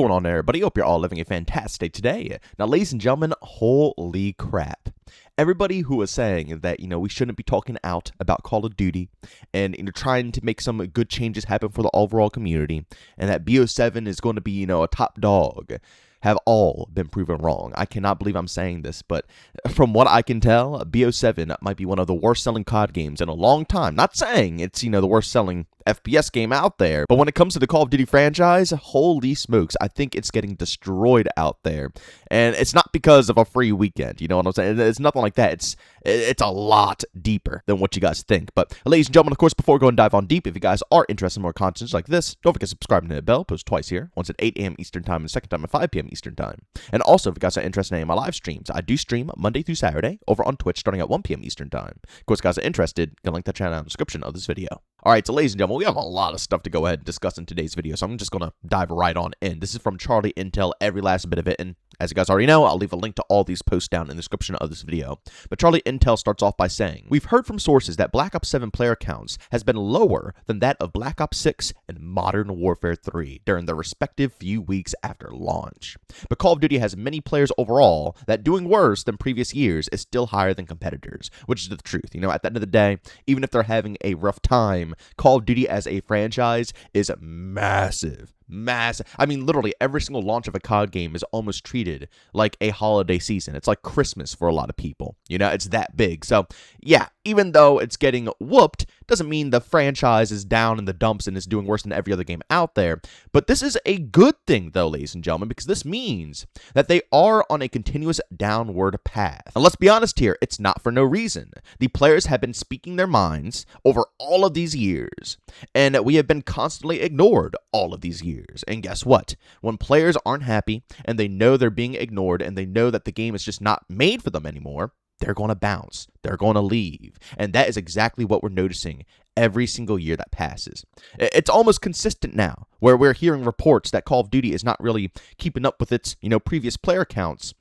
going on, everybody? Hope you're all living a fantastic day today. Now, ladies and gentlemen, holy crap. Everybody who was saying that, we shouldn't be talking out about Call of Duty and, trying to make some good changes happen for the overall community, and that BO7 is going to be, a top dog, have all been proven wrong. I cannot believe I'm saying this, but from what I can tell, BO7 might be one of the worst-selling COD games in a long time. Not saying it's, the worst-selling FPS game out there, but when it comes to the Call of Duty franchise, holy smokes, I think it's getting destroyed out there. And it's not because of a free weekend, you know what I'm saying? It's nothing like that. It's a lot deeper than what you guys think. But ladies and gentlemen, of course, before we go and dive on deep, if you guys are interested in more content like this, don't forget to subscribe and hit the bell. Post twice here, once at 8 a.m. Eastern Time and the second time at 5 p.m. Eastern Time. And also, if you guys are interested in any of my live streams, I do stream Monday through Saturday over on Twitch starting at 1 p.m. Eastern Time. Of course, if you guys are interested, you can link the channel in the description of this video. All right, so ladies and gentlemen, we have a lot of stuff to go ahead and discuss in today's video, so I'm just going to dive right on in. This is from Charlie Intel, every last bit of it, and as you guys already know, I'll leave a link to all these posts down in the description of this video. But Charlie Intel starts off by saying, "We've heard from sources that Black Ops 7 player counts has been lower than that of Black Ops 6 and Modern Warfare 3 during their respective few weeks after launch. But Call of Duty has many players overall that doing worse than previous years is still higher than competitors," which is the truth. At the end of the day, even if they're having a rough time, Call of Duty as a franchise is massive. I mean, literally every single launch of a COD game is almost treated like a holiday season. It's like Christmas for a lot of people. It's that big. So, yeah, even though it's getting whooped, doesn't mean the franchise is down in the dumps and is doing worse than every other game out there. But this is a good thing, though, ladies and gentlemen, because this means that they are on a continuous downward path. And let's be honest here, it's not for no reason. The players have been speaking their minds over all of these years, and we have been constantly ignored all of these years. And guess what? When players aren't happy and they know they're being ignored and they know that the game is just not made for them anymore, they're going to bounce. They're going to leave. And that is exactly what we're noticing every single year that passes. It's almost consistent now, where we're hearing reports that Call of Duty is not really keeping up with its, previous player counts.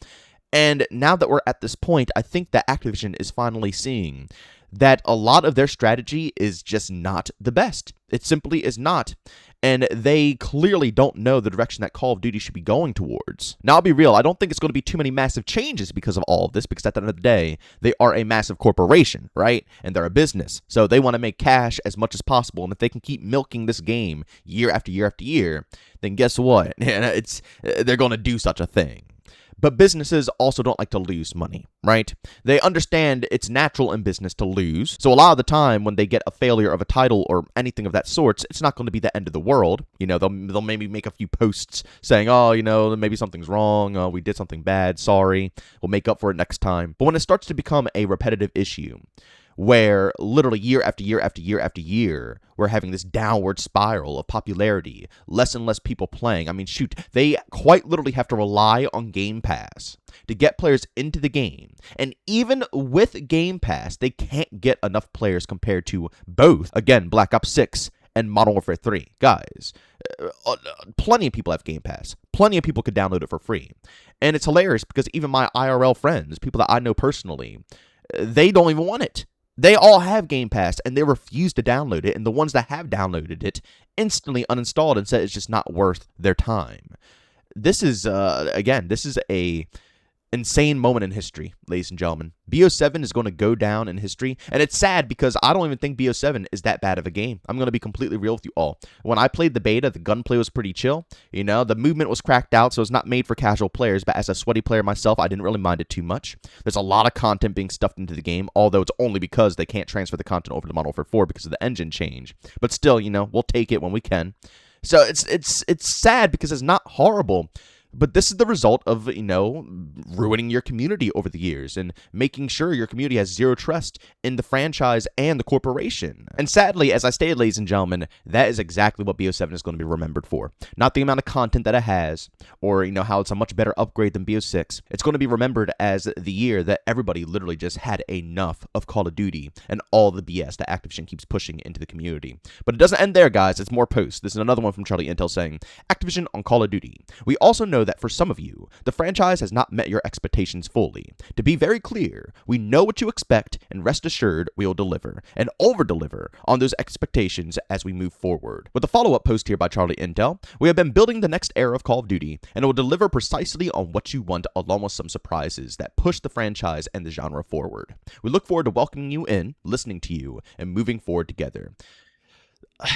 And now that we're at this point, I think that Activision is finally seeing that a lot of their strategy is just not the best. It simply is not. And they clearly don't know the direction that Call of Duty should be going towards. Now, I'll be real, I don't think it's going to be too many massive changes because of all of this, because at the end of the day, they are a massive corporation, right? And they're a business. So they want to make cash as much as possible. And if they can keep milking this game year after year after year, then guess what? They're going to do such a thing. But businesses also don't like to lose money, right? They understand it's natural in business to lose. So a lot of the time when they get a failure of a title or anything of that sort, it's not going to be the end of the world. They'll maybe make a few posts saying, oh, maybe something's wrong. We did something bad. Sorry. We'll make up for it next time. But when it starts to become a repetitive issue, where literally year after year after year after year, we're having this downward spiral of popularity, less and less people playing. I mean, shoot, they quite literally have to rely on Game Pass to get players into the game. And even with Game Pass, they can't get enough players compared to both, again, Black Ops 6 and Modern Warfare 3. Guys, plenty of people have Game Pass. Plenty of people could download it for free. And it's hilarious because even my IRL friends, people that I know personally, they don't even want it. They all have Game Pass, and they refuse to download it, and the ones that have downloaded it instantly uninstalled and said it's just not worth their time. This is, this is a insane moment in history, ladies and gentlemen. BO7 is going to go down in history, and it's sad because I don't even think BO7 is that bad of a game. I'm going to be completely real with you all. When I played the beta, the gunplay was pretty chill. The movement was cracked out, so it's not made for casual players, but as a sweaty player myself, I didn't really mind it too much. There's a lot of content being stuffed into the game, although it's only because they can't transfer the content over to Modern Warfare 4 because of the engine change. But still, we'll take it when we can. So it's sad because it's not horrible. But this is the result of, ruining your community over the years and making sure your community has zero trust in the franchise and the corporation. And sadly, as I stated, ladies and gentlemen, that is exactly what BO7 is going to be remembered for. Not the amount of content that it has or, how it's a much better upgrade than BO6. It's going to be remembered as the year that everybody literally just had enough of Call of Duty and all the BS that Activision keeps pushing into the community. But it doesn't end there, guys. It's more posts. This is another one from Charlie Intel saying, "Activision on Call of Duty. We also know know that for some of you, the franchise has not met your expectations fully. To be very clear, we know what you expect, and rest assured we will deliver, and over-deliver on those expectations as we move forward. With the follow-up post here by Charlie Intel, we have been building the next era of Call of Duty, and it will deliver precisely on what you want, along with some surprises that push the franchise and the genre forward. We look forward to welcoming you in, listening to you, and moving forward together.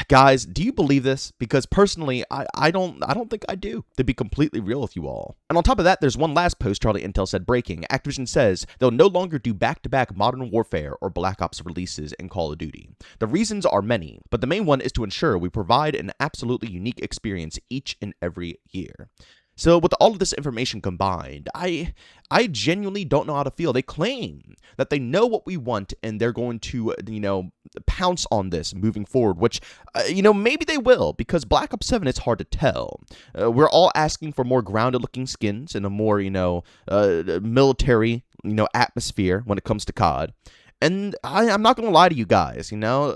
Guys, do you believe this? Because personally, I don't think I do, to be completely real with you all. And on top of that, there's one last post Charlie Intel said breaking. Activision says they'll no longer do back-to-back Modern Warfare or Black Ops releases in Call of Duty. The reasons are many, but the main one is to ensure we provide an absolutely unique experience each and every year. So with all of this information combined, I genuinely don't know how to feel. They claim that they know what we want and they're going to, pounce on this moving forward, which, maybe they will, because Black Ops 7, it's hard to tell. We're all asking for more grounded-looking skins and a more, military, atmosphere when it comes to COD. And I'm not going to lie to you guys,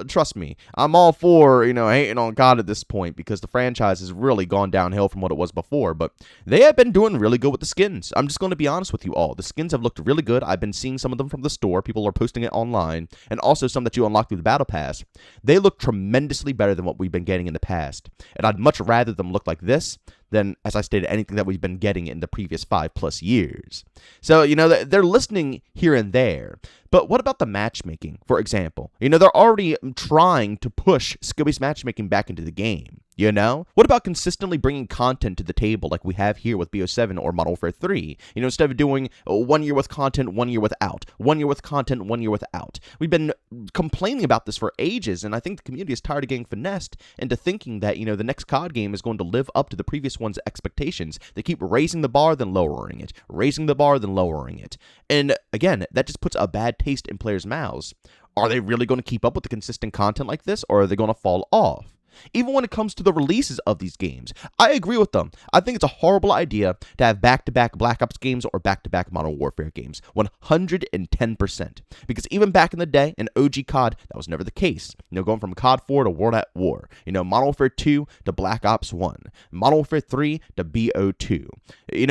trust me. I'm all for, hating on COD at this point because the franchise has really gone downhill from what it was before. But they have been doing really good with the skins. I'm just going to be honest with you all. The skins have looked really good. I've been seeing some of them from the store. People are posting it online. And also some that you unlock through the Battle Pass. They look tremendously better than what we've been getting in the past. And I'd much rather them look like this than, as I stated, anything that we've been getting in the previous 5+ years. So, they're listening here and there. But what about the matchmaking, for example? They're already trying to push skill-based matchmaking back into the game. What about consistently bringing content to the table like we have here with BO7 or Modern Warfare 3? Instead of doing 1 year with content, 1 year without, 1 year with content, 1 year without. We've been complaining about this for ages, and I think the community is tired of getting finessed into thinking that, the next COD game is going to live up to the previous one's expectations. They keep raising the bar, then lowering it, raising the bar, then lowering it. And again, that just puts a bad taste in players' mouths. Are they really going to keep up with the consistent content like this, or are they going to fall off? Even when it comes to the releases of these games, I agree with them. I think it's a horrible idea to have back-to-back Black Ops games or back-to-back Modern Warfare games. 110%. Because even back in the day, in OG COD, that was never the case. Going from COD 4 to World at War. Modern Warfare 2 to Black Ops 1. Modern Warfare 3 to BO2.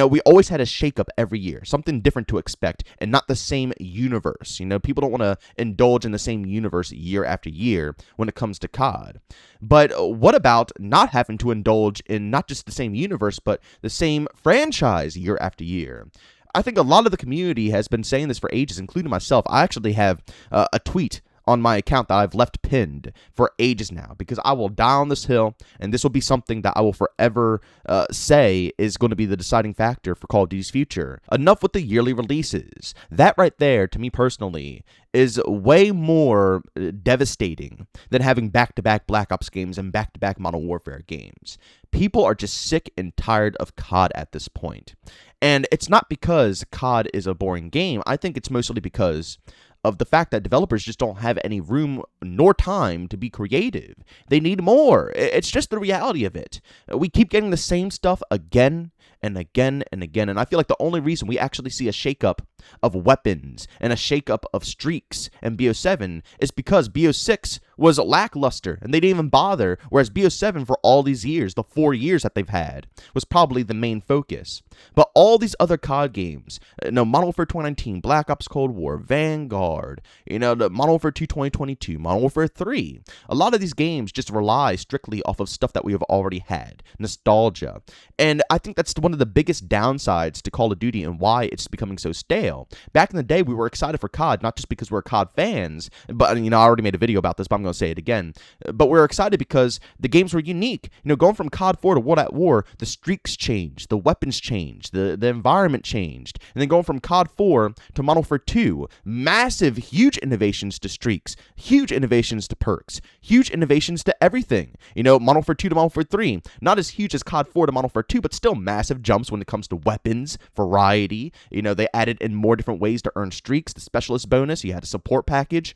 We always had a shakeup every year. Something different to expect, and not the same universe. People don't want to indulge in the same universe year after year when it comes to COD. But what about not having to indulge in not just the same universe, but the same franchise year after year? I think a lot of the community has been saying this for ages, including myself. I actually have a tweet on my account that I've left pinned for ages now, because I will die on this hill, and this will be something that I will forever say is going to be the deciding factor for Call of Duty's future. Enough with the yearly releases. That right there, to me personally, is way more devastating than having back-to-back Black Ops games and back-to-back Modern Warfare games. People are just sick and tired of COD at this point. And it's not because COD is a boring game. I think it's mostly because of the fact that developers just don't have any room nor time to be creative. They need more. It's just the reality of it. We keep getting the same stuff again and again and again, and I feel like the only reason we actually see a shakeup of weapons and a shakeup of streaks in BO7 is because BO6 was lackluster, and they didn't even bother, whereas BO7 for all these years, the 4 years that they've had, was probably the main focus. But all these other COD games, Modern Warfare 2019, Black Ops Cold War, Vanguard, the Modern Warfare 2 2022, Modern Warfare 3, a lot of these games just rely strictly off of stuff that we have already had, nostalgia. And I think that's one of the biggest downsides to Call of Duty and why it's becoming so stale. Back in the day, we were excited for COD, not just because we're COD fans, but, I already made a video about this, but I'm going to say it again. But we're excited because the games were unique. Going from COD 4 to World at War, the streaks changed, the weapons changed, the environment changed. And then going from COD 4 to Modern Warfare 2, massive, huge innovations to streaks, huge innovations to perks, huge innovations to everything. Modern Warfare 2 to Modern Warfare 3, not as huge as COD 4 to Modern Warfare 2, but still massive jumps when it comes to weapons, variety. They added in more different ways to earn streaks, the specialist bonus, you had a support package.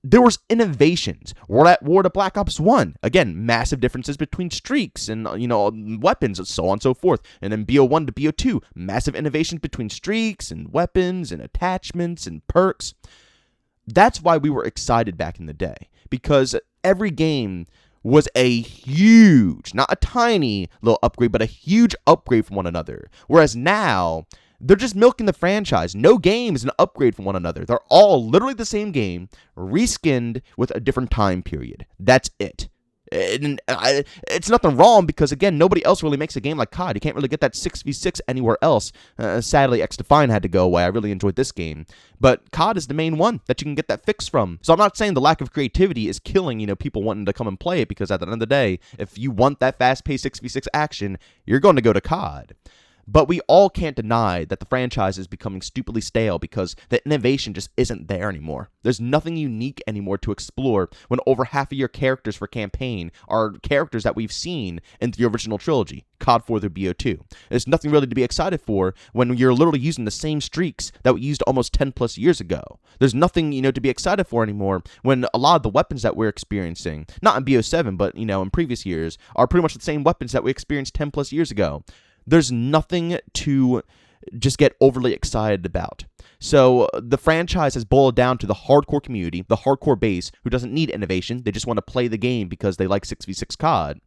There was innovations. World at War to Black Ops 1. Again, massive differences between streaks and, weapons and so on and so forth. And then BO1 to BO2. Massive innovations between streaks and weapons and attachments and perks. That's why we were excited back in the day. Because every game was a huge, not a tiny little upgrade, but a huge upgrade from one another. Whereas now, they're just milking the franchise. No game is an upgrade from one another. They're all literally the same game, reskinned with a different time period. That's it. And it's nothing wrong because, again, nobody else really makes a game like COD. You can't really get that 6v6 anywhere else. Sadly, X-Defiant had to go away. I really enjoyed this game. But COD is the main one that you can get that fix from. So I'm not saying the lack of creativity is killing, people wanting to come and play it, because at the end of the day, if you want that fast-paced 6v6 action, you're going to go to COD. But we all can't deny that the franchise is becoming stupidly stale because the innovation just isn't there anymore. There's nothing unique anymore to explore when over half of your characters for campaign are characters that we've seen in the original trilogy, COD 4 through BO2. There's nothing really to be excited for when you're literally using the same streaks that we used almost 10 plus years ago. There's nothing, to be excited for anymore when a lot of the weapons that we're experiencing, not in BO7, but, in previous years, are pretty much the same weapons that we experienced 10 plus years ago. There's nothing to just get overly excited about. So the franchise has boiled down to the hardcore community, the hardcore base, who doesn't need innovation. They just want to play the game because they like 6v6 COD.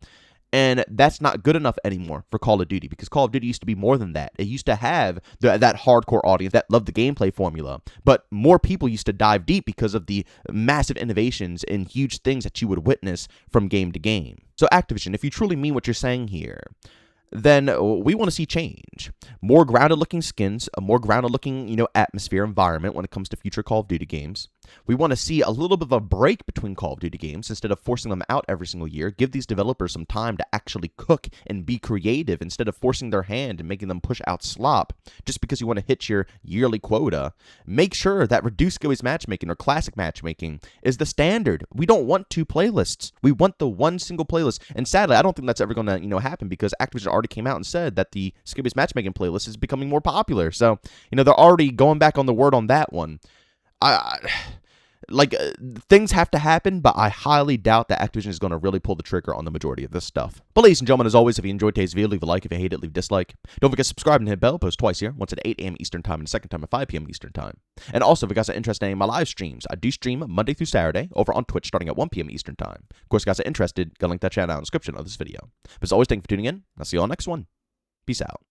And that's not good enough anymore for Call of Duty, because Call of Duty used to be more than that. It used to have that hardcore audience that loved the gameplay formula. But more people used to dive deep because of the massive innovations and huge things that you would witness from game to game. So Activision, if you truly mean what you're saying here, then we want to see change. More grounded-looking skins, a more grounded-looking, atmosphere, environment when it comes to future Call of Duty games. We want to see a little bit of a break between Call of Duty games instead of forcing them out every single year. Give these developers some time to actually cook and be creative instead of forcing their hand and making them push out slop just because you want to hit your yearly quota. Make sure that reduced skills matchmaking or classic matchmaking is the standard. We don't want two playlists. We want the one single playlist. And sadly, I don't think that's ever going to, happen, because Activision already came out and said that the skill-based matchmaking playlist is becoming more popular. So, they're already going back on the word on that one. Things have to happen, but I highly doubt that Activision is going to really pull the trigger on the majority of this stuff. But ladies and gentlemen, as always, if you enjoyed today's video, leave a like. If you hate it, leave a dislike. Don't forget to subscribe and hit bell. Post twice here, once at 8 a.m. Eastern Time and the second time at 5 p.m. Eastern Time. And also, if you guys are interested in my live streams, I do stream Monday through Saturday over on Twitch starting at 1 p.m. Eastern Time. Of course, if you guys are interested, go link that channel in the description of this video. But as always, thank you for tuning in. I'll see you all next one. Peace out.